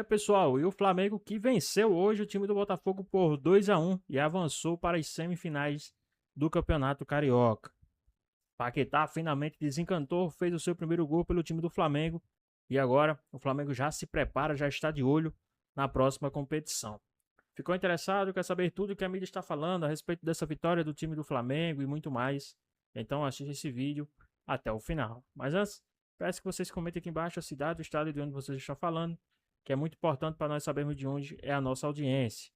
Pessoal, e o Flamengo que venceu hoje o time do Botafogo por 2-1 e avançou para as semifinais do Campeonato Carioca. Paquetá finalmente desencantou, fez o seu primeiro gol pelo time do Flamengo e agora o Flamengo já se prepara, já está de olho na próxima competição. Ficou interessado? Quer saber tudo que a mídia está falando a respeito dessa vitória do time do Flamengo e muito mais? Então assista esse vídeo até o final. Mas antes, peço que vocês comentem aqui embaixo a cidade, o estado de onde vocês estão falando, que é muito importante para nós sabermos de onde é a nossa audiência.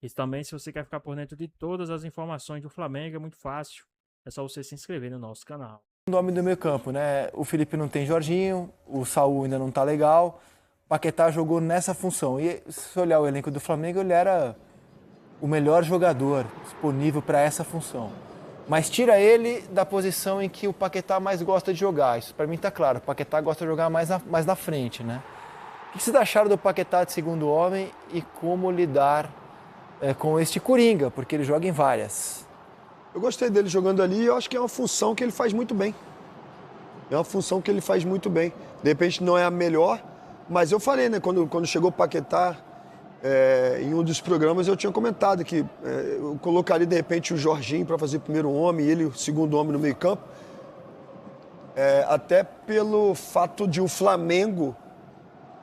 E também, se você quer ficar por dentro de todas as informações do Flamengo, é muito fácil. É só você se inscrever no nosso canal. O nome do meio campo, né? O Felipe não tem Jorginho, o Saul ainda não tá legal. O Paquetá jogou nessa função. E se olhar o elenco do Flamengo, ele era o melhor jogador disponível para essa função. Mas tira ele da posição em que o Paquetá mais gosta de jogar. Isso para mim tá claro. O Paquetá gosta de jogar mais na frente, né? O que vocês acharam do Paquetá de segundo homem e como lidar com este Coringa? Porque ele joga em várias. Eu gostei dele jogando ali e eu acho que é uma função que ele faz muito bem. É uma função que ele faz muito bem. De repente não é a melhor, mas eu falei, né? Quando chegou o Paquetá, em um dos programas eu tinha comentado que eu colocaria de repente o Jorginho para fazer o primeiro homem e ele o segundo homem no meio campo. Até pelo fato de o Flamengo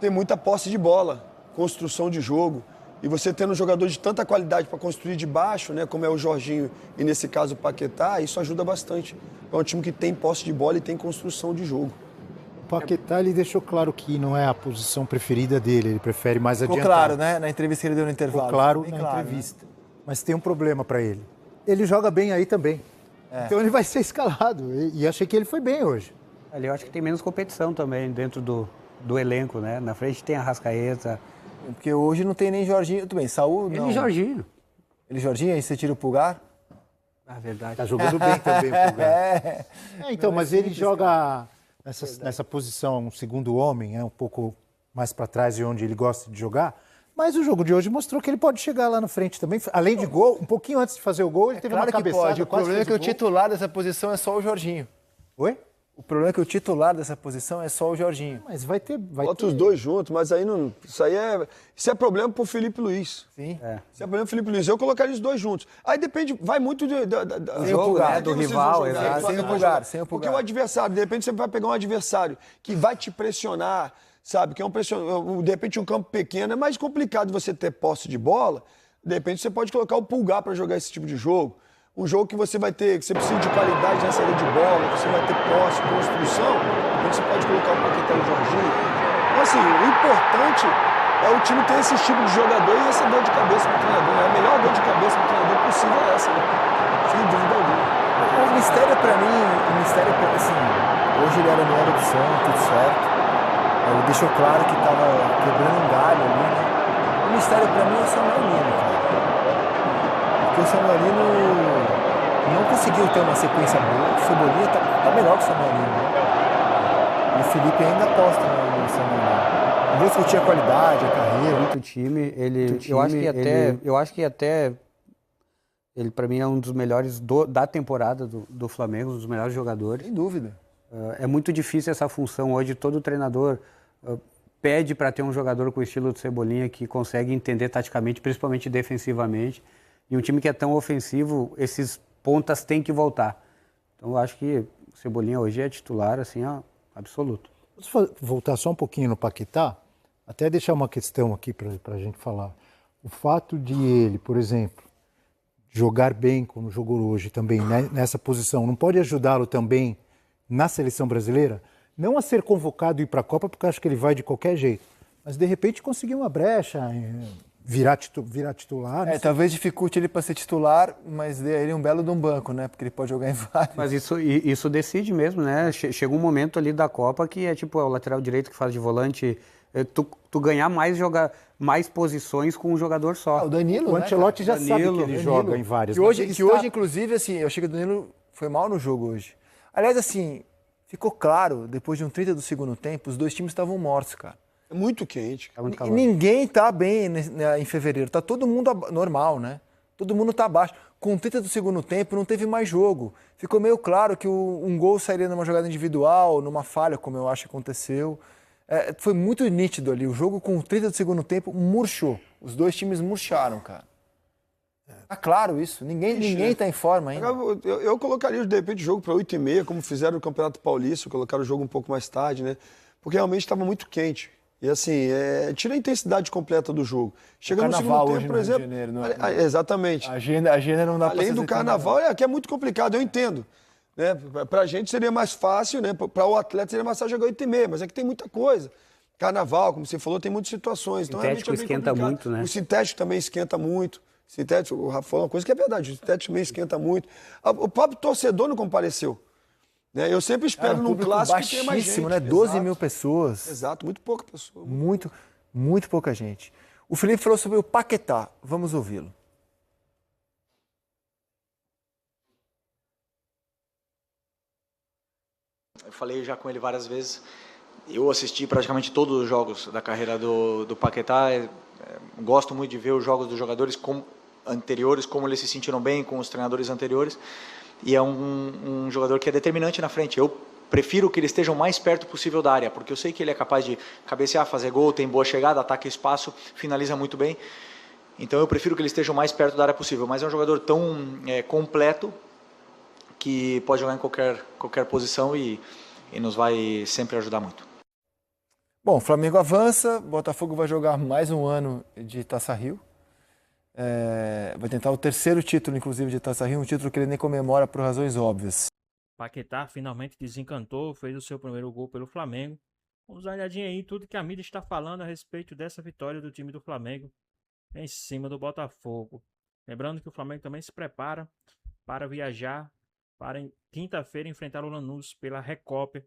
ter muita posse de bola, construção de jogo. E você tendo um jogador de tanta qualidade para construir de baixo, né, como é o Jorginho e nesse caso o Paquetá, isso ajuda bastante. É um time que tem posse de bola e tem construção de jogo. O Paquetá, ele deixou claro que não é a posição preferida dele, ele prefere mais Ficou adiantado. claro, né? Na entrevista que ele deu no intervalo. Ficou claro Ficou na claro, entrevista. Né? Mas tem um problema para ele. Ele joga bem aí também. Então ele vai ser escalado. E achei que ele foi bem hoje. Ali eu acho que tem menos competição também dentro do elenco, né? Na frente tem a Arrascaeta. Porque hoje não tem nem Jorginho. Tudo bem, Saúl não. Ele e Jorginho. Ele e Jorginho, aí você tira o Pulgar? Na verdade. Tá jogando bem também o Pulgar. Então, mas ele joga nessa posição, um segundo homem, um pouco mais para trás de onde ele gosta de jogar. Mas o jogo de hoje mostrou que ele pode chegar lá na frente também. Além de gol, um pouquinho antes de fazer o gol, ele teve Claro uma que cabeçada. pode. O problema é que o titular dessa posição é só o Jorginho. Oi? O problema é que o titular dessa posição é só o Jorginho. Mas vai ter... Bota os dois juntos, mas aí não... Isso é problema pro Felipe Luiz. Sim. Isso é problema pro Felipe Luiz. Eu colocaria os dois juntos. Aí depende, vai muito do jogo, Pulgar, né? Do rival, exato. Sem o Pulgar, sem o Pulgar. Porque o adversário, de repente você vai pegar um adversário que vai te pressionar, sabe? Que é de repente um campo pequeno, é mais complicado você ter posse de bola. De repente você pode colocar o Pulgar para jogar esse tipo de jogo. Um jogo que você vai ter, que você precisa de qualidade na saída de bola, que você vai ter posse, construção, então você pode colocar o Paquetá e o Jorginho. Então, assim, o importante é o time ter esse tipo de jogador e essa dor de cabeça pro treinador. É a melhor dor de cabeça pro treinador possível é essa, né? Sem dúvida alguma. O mistério pra mim, assim, hoje ele era a melhor opção, tudo certo. Ele deixou claro que tava quebrando um galho ali, né? O mistério pra mim é o Samuel Lino, cara. Porque o Samuel Lino não conseguiu ter uma sequência boa. O Cebolinha tá melhor que o Samuel Lino, né? E o Felipe ainda aposta no Samuel Lino. Não vou discutir a qualidade, a carreira. Muito time. Eu acho que até ele para mim é um dos melhores da temporada do Flamengo, um dos melhores jogadores. Sem dúvida. É muito difícil essa função hoje. Todo treinador pede para ter um jogador com o estilo do Cebolinha que consegue entender taticamente, principalmente defensivamente. E um time que é tão ofensivo, esses pontas têm que voltar. Então eu acho que o Cebolinha hoje é titular, assim, absoluto. Vamos voltar só um pouquinho no Paquetá, até deixar uma questão aqui para a gente falar. O fato de ele, por exemplo, jogar bem como jogou hoje também, né, nessa posição, não pode ajudá-lo também na seleção brasileira? Não a ser convocado e ir para a Copa, porque eu acho que ele vai de qualquer jeito, mas de repente conseguir uma brecha, virar titular. Talvez dificulte ele para ser titular, mas dê a ele um belo de um banco, né? Porque ele pode jogar em vários. Mas isso decide mesmo, né? Chega um momento ali da Copa que é tipo o lateral direito que faz de volante, tu ganhar mais posições com um jogador só. O Danilo, o Ancelotti já sabe que ele joga em várias. Hoje, inclusive, assim, eu achei que o Danilo foi mal no jogo hoje. Aliás, assim, ficou claro, depois de 30 do segundo tempo, os dois times estavam mortos, cara. É muito quente. E ninguém tá bem em fevereiro. Tá todo mundo normal, né? Todo mundo tá abaixo. Com 30 do segundo tempo, não teve mais jogo. Ficou meio claro que um gol sairia numa jogada individual, numa falha, como eu acho que aconteceu. Foi muito nítido ali. O jogo com 30 do segundo tempo murchou. Os dois times murcharam, cara. Tá claro isso. Ninguém tá em forma ainda. Eu colocaria, de repente, o jogo para 8h30, como fizeram no Campeonato Paulista, colocaram o jogo um pouco mais tarde, né? Porque realmente estava muito quente. E assim, tira a intensidade completa do jogo. Chega no segundo tempo, por exemplo. Exatamente. A agenda não dá para além do carnaval, que é muito complicado, eu entendo. Né? Para a gente seria mais fácil, né? Para o atleta seria mais fácil jogar 8h30, mas é que tem muita coisa. Carnaval, como você falou, tem muitas situações. O sintético esquenta muito, né? O sintético também esquenta muito. Sintético, o Rafa falou uma coisa que é verdade, o sintético também esquenta muito. O próprio torcedor não compareceu. Né? Eu sempre espero num clássico que tenha mais gente. Né? 12 mil pessoas. Exato, muito pouca pessoa. Muito pouca gente. O Felipe falou sobre o Paquetá. Vamos ouvi-lo. Eu falei já com ele várias vezes. Eu assisti praticamente todos os jogos da carreira do Paquetá. Gosto muito de ver os jogos dos jogadores anteriores, como eles se sentiram bem com os treinadores anteriores. E é um jogador que é determinante na frente. Eu prefiro que eles estejam o mais perto possível da área, porque eu sei que ele é capaz de cabecear, fazer gol, tem boa chegada, ataca espaço, finaliza muito bem. Então eu prefiro que ele esteja o mais perto da área possível. Mas é um jogador tão completo que pode jogar em qualquer posição e nos vai sempre ajudar muito. Bom, o Flamengo avança, Botafogo vai jogar mais um ano de Taça Rio. Vai tentar o terceiro título, inclusive, de Taça Rio, um título que ele nem comemora por razões óbvias. Paquetá finalmente desencantou, fez o seu primeiro gol pelo Flamengo. Vamos dar uma olhadinha aí em tudo que a mídia está falando a respeito dessa vitória do time do Flamengo em cima do Botafogo. Lembrando que o Flamengo também se prepara para viajar para quinta-feira enfrentar o Lanús pela Recopa,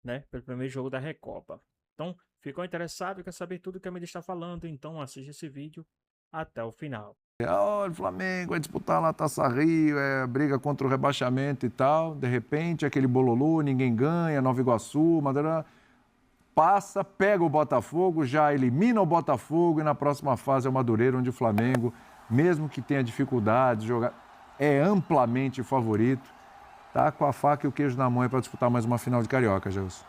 né? Pelo primeiro jogo da Recopa. Então, ficou interessado e quer saber tudo que a mídia está falando? Então assiste esse vídeo até o final. Olha, o Flamengo vai disputar lá a Taça Rio, briga contra o rebaixamento e tal. De repente, aquele bololô, ninguém ganha, Nova Iguaçu, Madeira passa, pega o Botafogo, já elimina o Botafogo e na próxima fase é o Madureira, onde o Flamengo, mesmo que tenha dificuldade de jogar, é amplamente favorito. Tá com a faca e o queijo na mão para disputar mais uma final de Carioca, Gelson.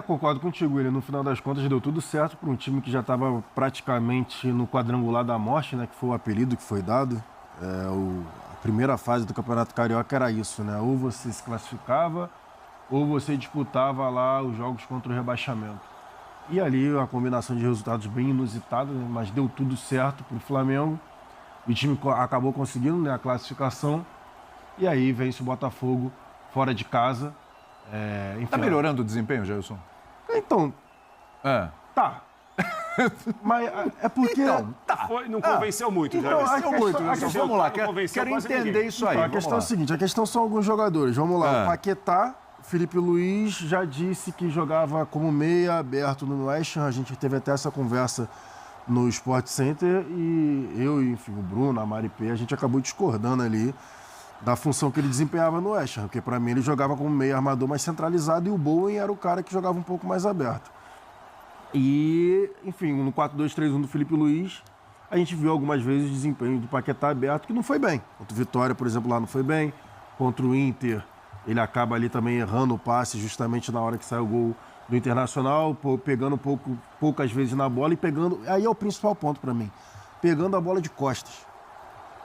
Concordo contigo, William. No final das contas deu tudo certo para um time que já estava praticamente no quadrangular da morte, né? Que foi o apelido que foi dado. A primeira fase do Campeonato Carioca era isso, né? Ou você se classificava, ou você disputava lá os jogos contra o rebaixamento. E ali uma combinação de resultados bem inusitada, né? Mas deu tudo certo para o Flamengo. O time acabou conseguindo, né, a classificação. E aí vence o Botafogo fora de casa. Tá melhorando o desempenho, Gelson? Então, tá. Mas é porque... Então, tá. Não convenceu muito, já. Vamos lá, quero entender isso aí. Então, a questão é a seguinte, a questão são alguns jogadores. Vamos lá, o Paquetá, Felipe Luiz já disse que jogava como meia aberto no West Ham. A gente teve até essa conversa no Sport Center e eu, enfim, o Bruno, a Mari P, a gente acabou discordando ali da função que ele desempenhava no West Ham, porque para mim ele jogava como meio armador mais centralizado e o Bowen era o cara que jogava um pouco mais aberto. E, enfim, no 4-2-3-1 do Felipe Luiz, a gente viu algumas vezes o desempenho do Paquetá aberto que não foi bem. Contra o Vitória, por exemplo, lá não foi bem. Contra o Inter, ele acaba ali também errando o passe justamente na hora que sai o gol do Internacional, pegando poucas vezes na bola e pegando... Aí é o principal ponto para mim. Pegando a bola de costas.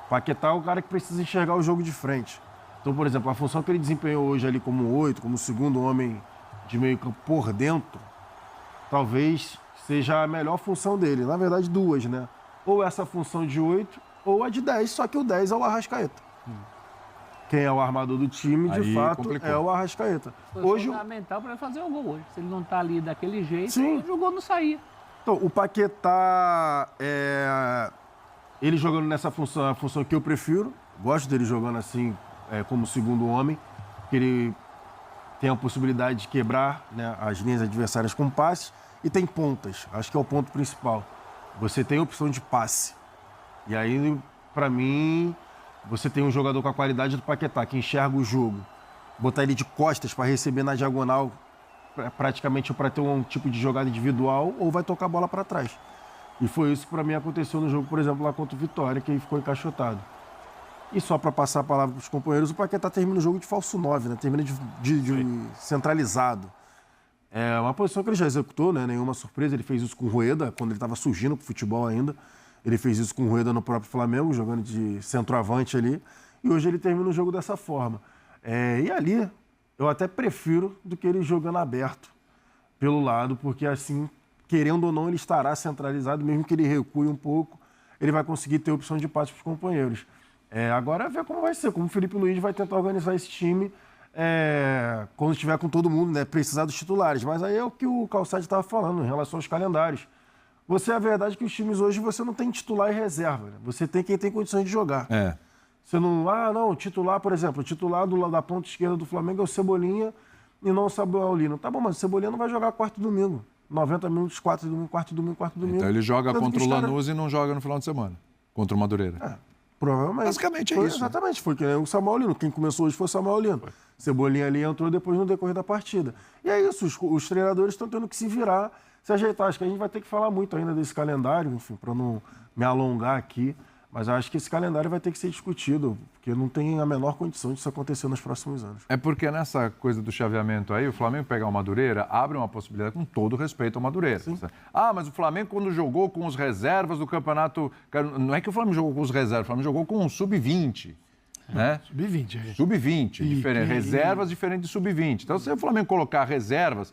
Paquetá é o cara que precisa enxergar o jogo de frente. Então, por exemplo, a função que ele desempenhou hoje ali como 8, como segundo homem de meio campo por dentro, talvez seja a melhor função dele. Na verdade, duas, né? Ou essa função de 8, ou a de 10, só que o 10 é o Arrascaeta. Quem é o armador do time, de fato, complicou. É o Arrascaeta. Foi fundamental para ele fazer o gol hoje. Se ele não está ali daquele jeito, o gol não saía. Então, o Paquetá, ele jogando nessa função, a função que eu prefiro. Gosto dele jogando assim, como segundo homem, que ele tem a possibilidade de quebrar, né, as linhas adversárias com passe e tem pontas. Acho que é o ponto principal. Você tem a opção de passe. E aí, para mim, você tem um jogador com a qualidade do Paquetá, que enxerga o jogo. Botar ele de costas para receber na diagonal, praticamente para ter um tipo de jogada individual, ou vai tocar a bola para trás. E foi isso que para mim aconteceu no jogo, por exemplo, lá contra o Vitória, que ele ficou encaixotado. E só para passar a palavra para os companheiros, o Paquetá termina o jogo de falso 9, né? Termina de centralizado. É uma posição que ele já executou, né? Nenhuma surpresa. Ele fez isso com o Rueda, quando ele estava surgindo pro futebol ainda. Ele fez isso com o Rueda no próprio Flamengo, jogando de centroavante ali. E hoje ele termina o jogo dessa forma. E ali, eu até prefiro do que ele jogando aberto pelo lado, porque assim, querendo ou não, ele estará centralizado, mesmo que ele recue um pouco, ele vai conseguir ter opção de passe para os companheiros. Agora é ver como vai ser, como o Felipe Luiz vai tentar organizar esse time quando estiver com todo mundo, né? Precisar dos titulares. Mas aí é o que o Calçade estava falando em relação aos calendários. A verdade é que os times hoje você não tem titular e reserva. Né? Você tem quem tem condições de jogar. Você não, titular, por exemplo, o titular da ponta esquerda do Flamengo é o Cebolinha e não o Samuelino. Tá bom, mas o Cebolinha não vai jogar quarto domingo. 90 minutos, quarto domingo. Então ele joga contra o Lanús e não joga no final de semana. Contra o Madureira. Provavelmente. Basicamente é isso. Exatamente, foi que nem o Samuelino. Quem começou hoje foi o Samuelino. Cebolinha ali entrou depois no decorrer da partida. E é isso, os treinadores estão tendo que se virar, se ajeitar. Acho que a gente vai ter que falar muito ainda desse calendário, enfim, para não me alongar aqui. Mas acho que esse calendário vai ter que ser discutido, porque não tem a menor condição disso acontecer nos próximos anos. É porque nessa coisa do chaveamento aí, o Flamengo pegar o Madureira abre uma possibilidade, com todo respeito ao Madureira. Sim. Mas o Flamengo, quando jogou com os reservas do campeonato... Não é que o Flamengo jogou com os reservas, o Flamengo jogou com um sub-20. Né? Sub-20. Sub-20. Reservas diferentes de sub-20. Então, se o Flamengo colocar reservas...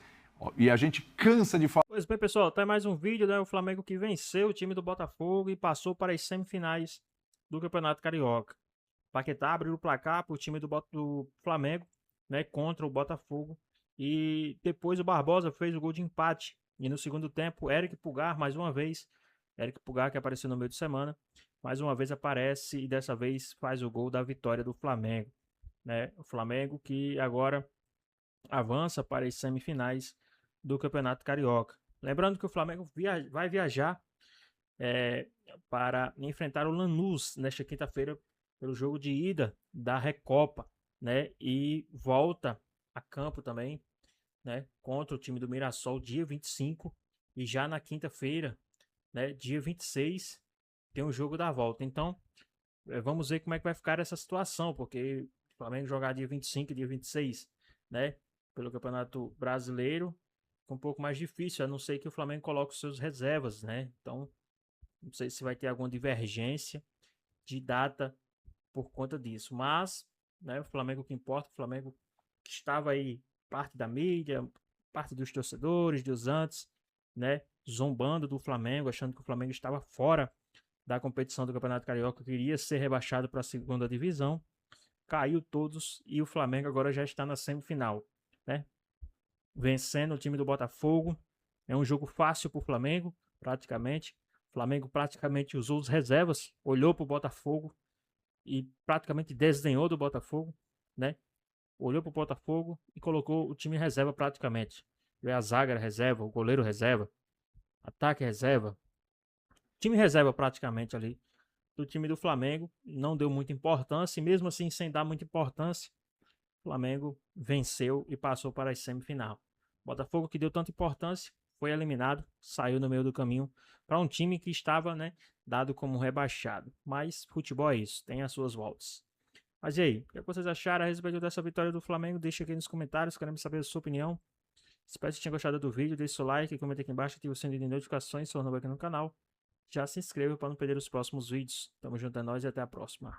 E a gente cansa de falar. Pois bem, pessoal, tá mais um vídeo, né? O Flamengo que venceu o time do Botafogo e passou para as semifinais do Campeonato Carioca. Paquetá abriu o placar para o time do Flamengo, né? Contra o Botafogo. E depois o Barbosa fez o gol de empate. E no segundo tempo, Eric Pulgar, mais uma vez. Eric Pulgar, que apareceu no meio de semana, mais uma vez aparece e dessa vez faz o gol da vitória do Flamengo, né? O Flamengo que agora avança para as semifinais do Campeonato Carioca. Lembrando que o Flamengo vai viajar para enfrentar o Lanús nesta quinta-feira pelo jogo de ida da Recopa, né? E volta a campo também, né? Contra o time do Mirassol dia 25 e já na quinta-feira, né? Dia 26 tem o jogo da volta. Então, vamos ver como é que vai ficar essa situação, porque o Flamengo jogar dia 25 e dia 26, né? Pelo Campeonato Brasileiro, um pouco mais difícil, a não ser que o Flamengo coloque os seus reservas, né? Então, não sei se vai ter alguma divergência de data por conta disso. Mas, né, o Flamengo que importa, o Flamengo que estava aí, parte da mídia, parte dos torcedores, dos antes, né? Zombando do Flamengo, achando que o Flamengo estava fora da competição do Campeonato Carioca, queria ser rebaixado para a segunda divisão. Caiu todos e o Flamengo agora já está na semifinal, né? Vencendo o time do Botafogo. É um jogo fácil para o Flamengo, praticamente. O Flamengo praticamente usou os reservas, olhou para o Botafogo e praticamente desdenhou do Botafogo, né? Olhou para o Botafogo e colocou o time reserva praticamente. A zaga reserva, o goleiro reserva, ataque reserva. Time reserva praticamente ali do time do Flamengo. Não deu muita importância e mesmo assim, sem dar muita importância, o Flamengo venceu e passou para as semifinais. Botafogo, que deu tanta importância, foi eliminado, saiu no meio do caminho para um time que estava, né, dado como rebaixado. Mas futebol é isso, tem as suas voltas. Mas e aí, o que vocês acharam a respeito dessa vitória do Flamengo? Deixa aqui nos comentários, queremos saber a sua opinião. Espero que vocês tenham gostado do vídeo, deixe seu like, comenta aqui embaixo, ative o sininho de notificações, se for novo aqui no canal. Já se inscreva para não perder os próximos vídeos. Tamo junto, é nóis e até a próxima.